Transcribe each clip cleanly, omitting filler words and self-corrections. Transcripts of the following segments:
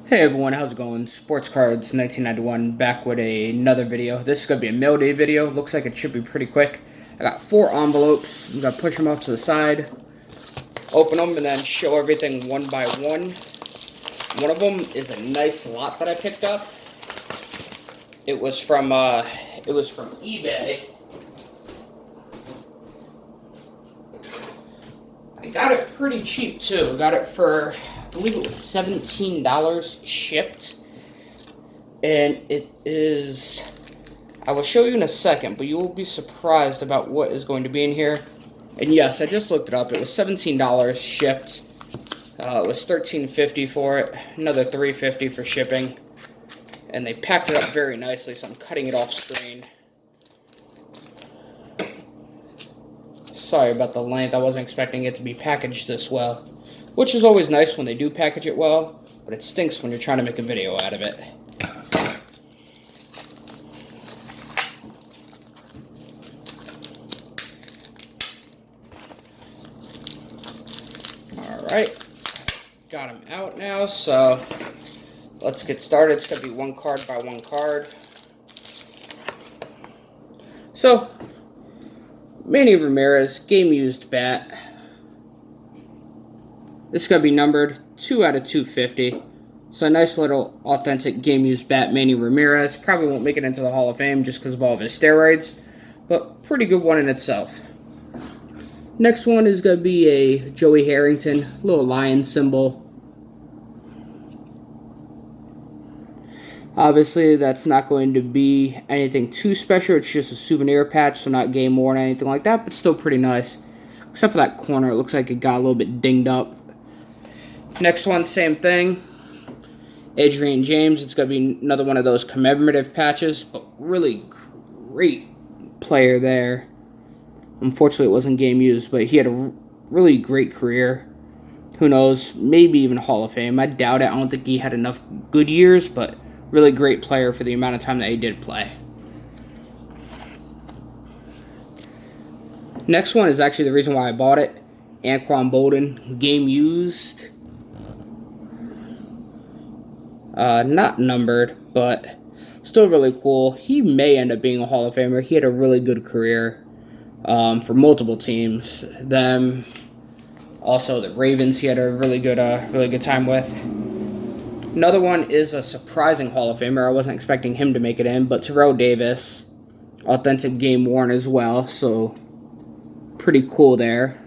Hey everyone, how's it going? Sports Cards 1991 back with another video. This is going to be a mail day video. Looks like it should be pretty quick. I got 4 envelopes. I'm going to push them off to the side, open them, and then show everything one by one. One of them is a nice lot that I picked up. It was from eBay. I got it pretty cheap too. I got it for, I believe it was $17 shipped. And it is, I will show you in a second, but you will be surprised about what is going to be in here. And yes, I just looked it up. It was $17 shipped. It was $13.50 for it. Another $3.50 for shipping. And they packed it up very nicely, so I'm cutting it off screen. Sorry about the length. I wasn't expecting it to be packaged this well. Which is always nice when they do package it well, but it stinks when you're trying to make a video out of it. Alright, got them out now, so let's get started. It's going to be one card by one card. So, Manny Ramirez, game used bat. This is going to be numbered 2 out of 250. So a nice little authentic game used bat, Manny Ramirez. Probably won't make it into the Hall of Fame just because of all of his steroids, but pretty good one in itself. Next one is going to be a Joey Harrington, little lion symbol. Obviously, that's not going to be anything too special. It's just a souvenir patch, so not game worn or anything like that, but still pretty nice. Except for that corner, it looks like it got a little bit dinged up. Next one, same thing. Adrian James, it's going to be another one of those commemorative patches, but really great player there. Unfortunately, it wasn't game used, but he had a really great career. Who knows, maybe even Hall of Fame. I doubt it. I don't think he had enough good years, but really great player for the amount of time that he did play. Next one is actually the reason why I bought it. Anquan Boldin, game used. Not numbered, but still really cool. He may end up being a Hall of Famer. He had a really good career for multiple teams. Them, also the Ravens, he had a really good time with. Another one is a surprising Hall of Famer. I wasn't expecting him to make it in, but Terrell Davis, authentic game worn as well, so pretty cool there.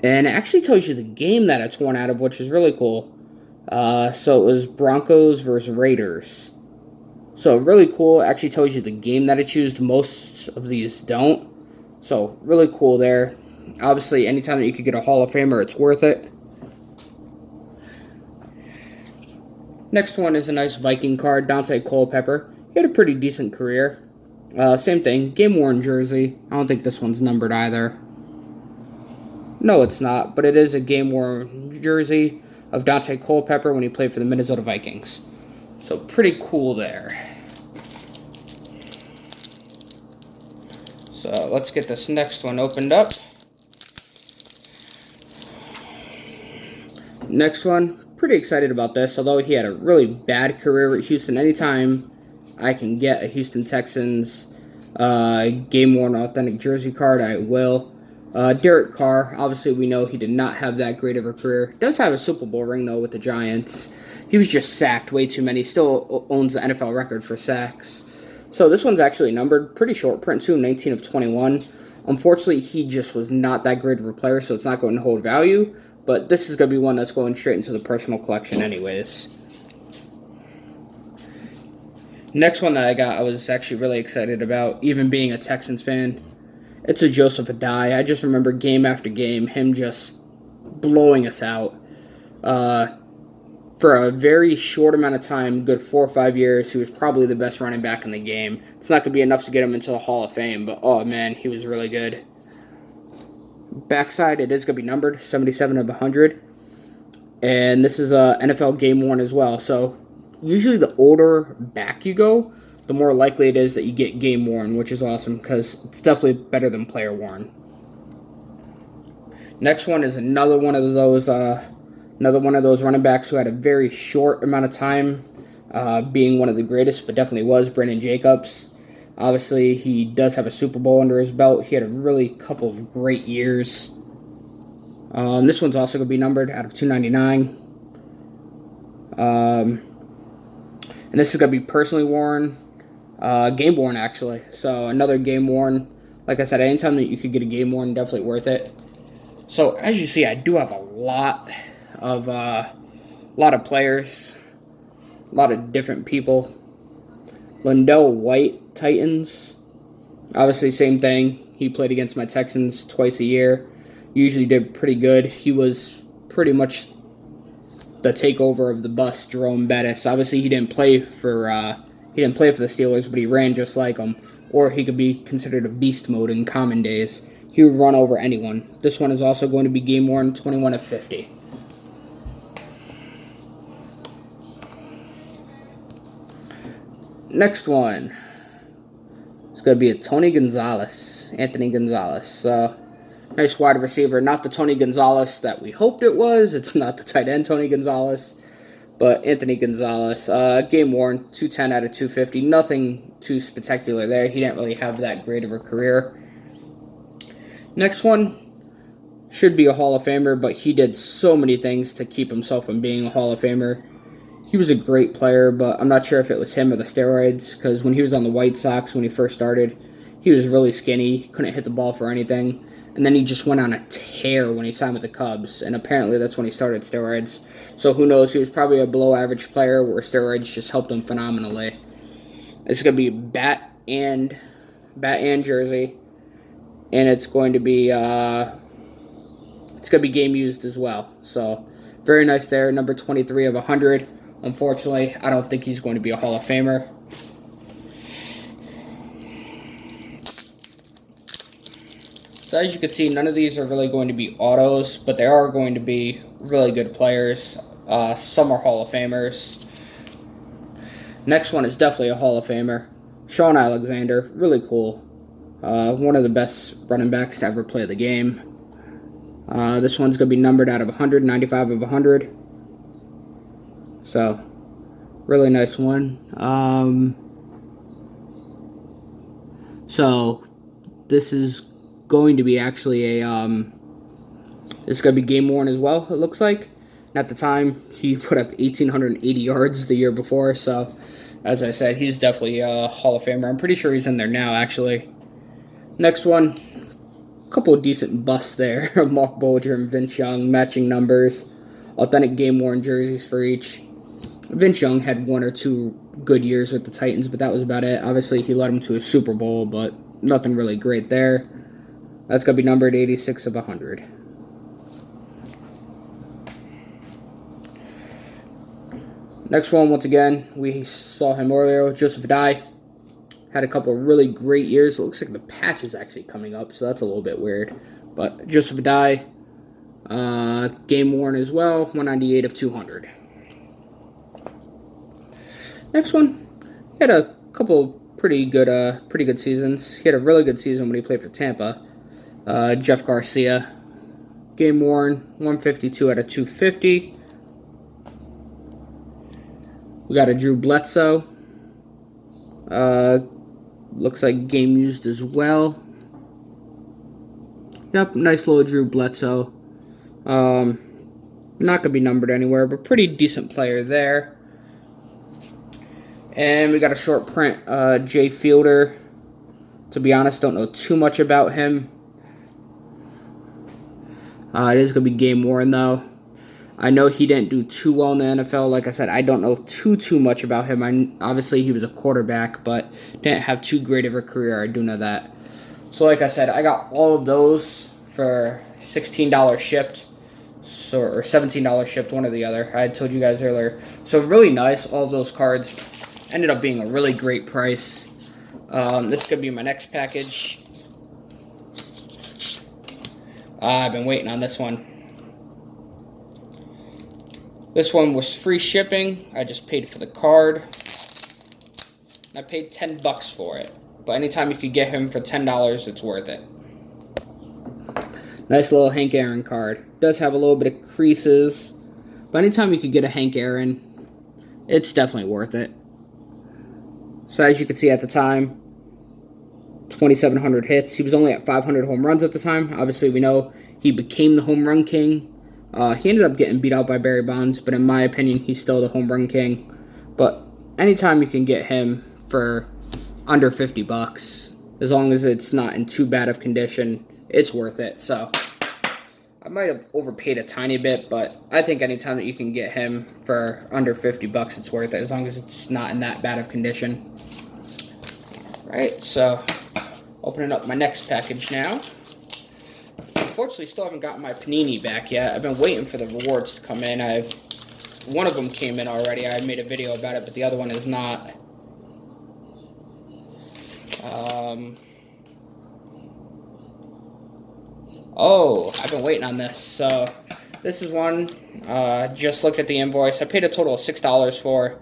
And it actually tells you the game that it's worn out of, which is really cool. So it was Broncos versus Raiders. So really cool. It actually tells you the game that it's used. Most of these don't. So really cool there. Obviously, anytime that you could get a Hall of Famer, it's worth it. Next one is a nice Viking card, Daunte Culpepper. He had a pretty decent career. Same thing, game-worn jersey. I don't think this one's numbered either. No, it's not, but it is a game-worn jersey of Daunte Culpepper when he played for the Minnesota Vikings. So pretty cool there. So let's get this next one opened up. Next one. Pretty excited about this, although he had a really bad career with Houston. Anytime I can get a Houston Texans game-worn authentic jersey card, I will. Derek Carr, obviously we know he did not have that great of a career. Does have a Super Bowl ring, though, with the Giants. He was just sacked way too many. Still owns the NFL record for sacks. So this one's actually numbered. Pretty short print, too, 19 of 21. Unfortunately, he just was not that great of a player, so it's not going to hold value. But this is going to be one that's going straight into the personal collection anyways. Next one that I got, I was actually really excited about, even being a Texans fan. It's a Joseph Addai. I just remember game after game, him just blowing us out. For a very short amount of time, good 4 or 5 years, he was probably the best running back in the game. It's not going to be enough to get him into the Hall of Fame, but oh man, he was really good. Backside, it is going to be numbered, 77 of 100. And this is a NFL game worn as well. So usually the older back you go, the more likely it is that you get game worn, which is awesome because it's definitely better than player worn. Next one is another one of those Another one of those running backs who had a very short amount of time being one of the greatest, but definitely was Brandon Jacobs. Obviously, he does have a Super Bowl under his belt. He had a really couple of great years. This one's also going to be numbered out of 299. And this is going to be personally worn, game worn actually. So another game worn. Like I said, anytime that you could get a game worn, definitely worth it. So as you see, I do have a lot of players, a lot of different people. Lindell White, Titans. Obviously, same thing. He played against my Texans twice a year. Usually did pretty good. He was pretty much the takeover of the bus, Jerome Bettis. Obviously, he didn't play for the Steelers, but he ran just like them. Or he could be considered a beast mode in common days. He would run over anyone. This one is also going to be game worn, 21 of 50. Next one. It's going to be a Anthony Gonzalez. Nice wide receiver. Not the Tony Gonzalez that we hoped it was. It's not the tight end Tony Gonzalez. But Anthony Gonzalez, game worn, 210 out of 250. Nothing too spectacular there. He didn't really have that great of a career. Next one should be a Hall of Famer, but he did so many things to keep himself from being a Hall of Famer. He was a great player, but I'm not sure if it was him or the steroids, because when he was on the White Sox when he first started, he was really skinny, couldn't hit the ball for anything. And then he just went on a tear when he signed with the Cubs, and apparently that's when he started steroids. So who knows, he was probably a below-average player where steroids just helped him phenomenally. It's going to be bat and jersey, and it's going to be game used as well. So very nice there, number 23 of 100. Unfortunately, I don't think he's going to be a Hall of Famer. So as you can see, none of these are really going to be autos, but they are going to be really good players. Some are Hall of Famers. Next one is definitely a Hall of Famer. Shaun Alexander, really cool. One of the best running backs to ever play the game. This one's going to be numbered out of 100, 95 of 100. So, really nice one. So, this is going to be actually this is going to be game worn as well, it looks like. And at the time, he put up 1,880 yards the year before, so as I said, he's definitely a Hall of Famer. I'm pretty sure he's in there now, actually. Next one, a couple of decent busts there. Mark Bolger and Vince Young, matching numbers. Authentic game-worn jerseys for each. Vince Young had one or two good years with the Titans, but that was about it. Obviously, he led them to a Super Bowl, but nothing really great there. That's going to be numbered 86 of 100. Next one, once again, we saw him earlier. Joseph Addai had a couple of really great years. It looks like the patch is actually coming up, so that's a little bit weird. But Joseph Addai, game worn as well, 198 of 200. Next one, he had a couple pretty good seasons. He had a really good season when he played for Tampa. Jeff Garcia, game worn, 152 out of 250. We got a Drew Bledsoe. Looks like game used as well. Yep, nice little Drew Bledsoe. Not going to be numbered anywhere, but pretty decent player there. And we got a short print, Jay Fielder. To be honest, don't know too much about him. It is going to be game worn, though. I know he didn't do too well in the NFL. Like I said, I don't know too much about him. Obviously, he was a quarterback, but didn't have too great of a career. I do know that. So, like I said, I got all of those for $16 shipped. So, or $17 shipped, one or the other. I had told you guys earlier. So, really nice. All of those cards ended up being a really great price. This is going to be my next package. I've been waiting on this one. This one was free shipping. I just paid for the card. I paid $10 for it. But anytime you could get him for $10, it's worth it. Nice little Hank Aaron card. Does have a little bit of creases. But anytime you could get a Hank Aaron, it's definitely worth it. So as you can see at the time, 2,700 hits. He was only at 500 home runs at the time. Obviously, we know he became the home run king. He ended up getting beat out by Barry Bonds, but in my opinion, he's still the home run king. But anytime you can get him for under $50, as long as it's not in too bad of condition, it's worth it. So I might have overpaid a tiny bit, but I think anytime that you can get him for under $50, it's worth it, as long as it's not in that bad of condition. All right, so opening up my next package now. Unfortunately, still haven't gotten my Panini back yet. I've been waiting for the rewards to come in. One of them came in already. I made a video about it, but the other one is not. Oh, I've been waiting on this. So this is one. Just looked at the invoice. I paid a total of $6 for.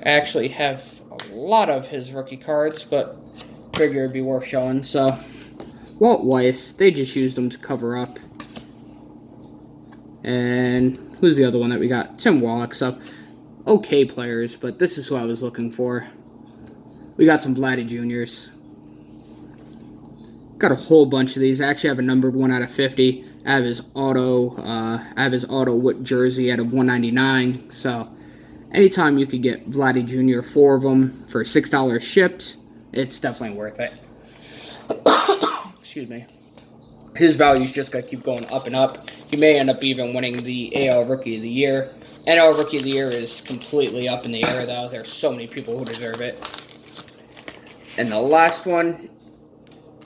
I actually have a lot of his rookie cards, but figure it'd be worth showing. So Walt Weiss, they just used them to cover up. And who's the other one that we got? Tim Wallach. So okay players, but this is who I was looking for. We got some Vladdy Juniors. Got a whole bunch of these. I actually have a numbered 1 out of 50. I have his auto with jersey out of 199. So anytime you could get Vladdy Jr. 4 of them for $6 shipped, it's definitely worth it. Excuse me. His value's just going to keep going up and up. He may end up even winning the AL Rookie of the Year. NL Rookie of the Year is completely up in the air, though. There's so many people who deserve it. And the last one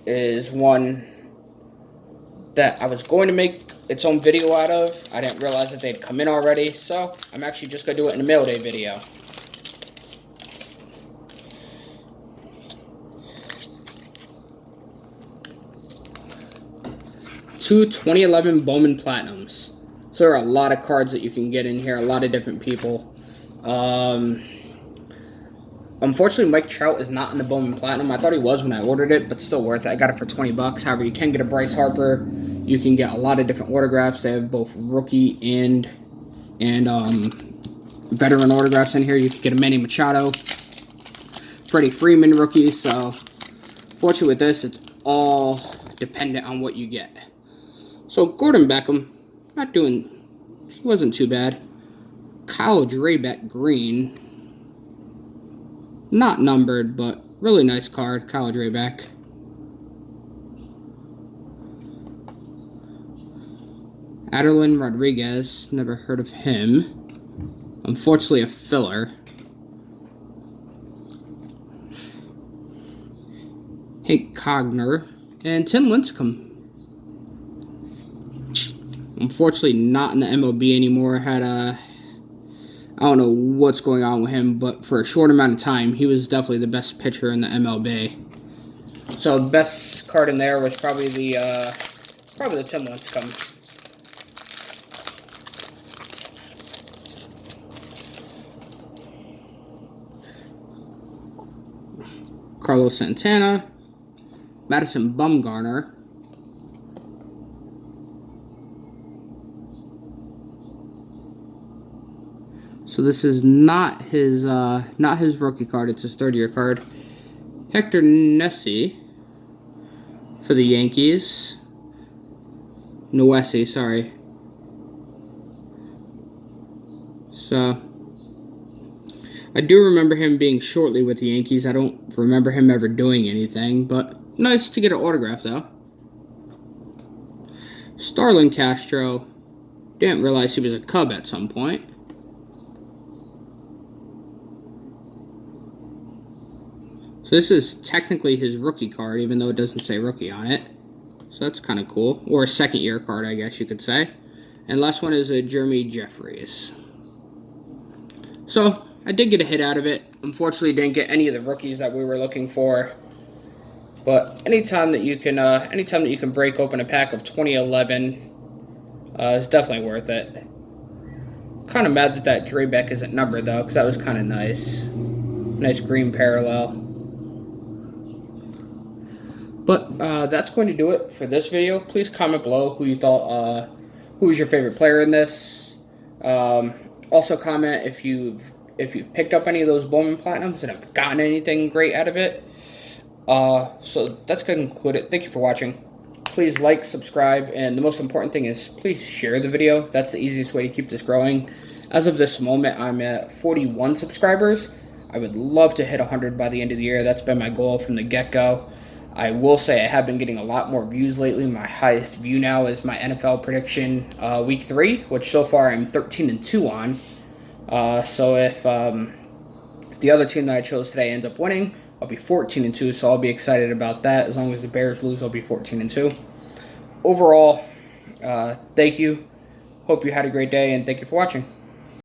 is one that I was going to make its own video out of. I didn't realize that they'd come in already, so I'm actually just going to do it in a mail day video. Two 2011 Bowman Platinums. So there are a lot of cards that you can get in here, a lot of different people. Unfortunately, Mike Trout is not in the Bowman Platinum. I thought he was when I ordered it, but still worth it. I got it for $20. However, you can get a Bryce Harper. You can get a lot of different autographs. They have both rookie and veteran autographs in here. You can get a Manny Machado, Freddie Freeman rookie. So, fortunately with this, it's all dependent on what you get. So, Gordon Beckham, he wasn't too bad. Kyle Drabek green. Not numbered, but really nice card. Kyle Drabek. Adelin Rodriguez. Never heard of him. Unfortunately, a filler. Hank Cogner. And Tim Lincecum. Unfortunately, not in the MLB anymore. I don't know what's going on with him, but for a short amount of time, he was definitely the best pitcher in the MLB. So the best card in there was probably the Tim Lincecum. Carlos Santana, Madison Bumgarner. So this is not his rookie card. It's his third-year card. Hector Nessie for the Yankees. Noesi, sorry. So I do remember him being shortly with the Yankees. I don't remember him ever doing anything, but nice to get an autograph though. Starlin Castro. Didn't realize he was a Cub at some point. So this is technically his rookie card, even though it doesn't say rookie on it. So that's kind of cool. Or a second-year card, I guess you could say. And last one is a Jeremy Jeffries. So I did get a hit out of it. Unfortunately, didn't get any of the rookies that we were looking for. But anytime that you can break open a pack of 2011, it's definitely worth it. Kind of mad that Drabek isn't numbered though, because that was kind of nice. Nice green parallel. But that's going to do it for this video. Please comment below who you thought, who was your favorite player in this. Also comment if you've picked up any of those Bowman Platinums and have gotten anything great out of it. So that's going to conclude it. Thank you for watching. Please like, subscribe, and the most important thing is please share the video. That's the easiest way to keep this growing. As of this moment, I'm at 41 subscribers. I would love to hit 100 by the end of the year. That's been my goal from the get-go. I will say I have been getting a lot more views lately. My highest view now is my NFL prediction week 3, which so far I'm 13-2 on. So if the other team that I chose today ends up winning, I'll be 14-2, so I'll be excited about that. As long as the Bears lose, I'll be 14-2. Overall, thank you. Hope you had a great day, and thank you for watching.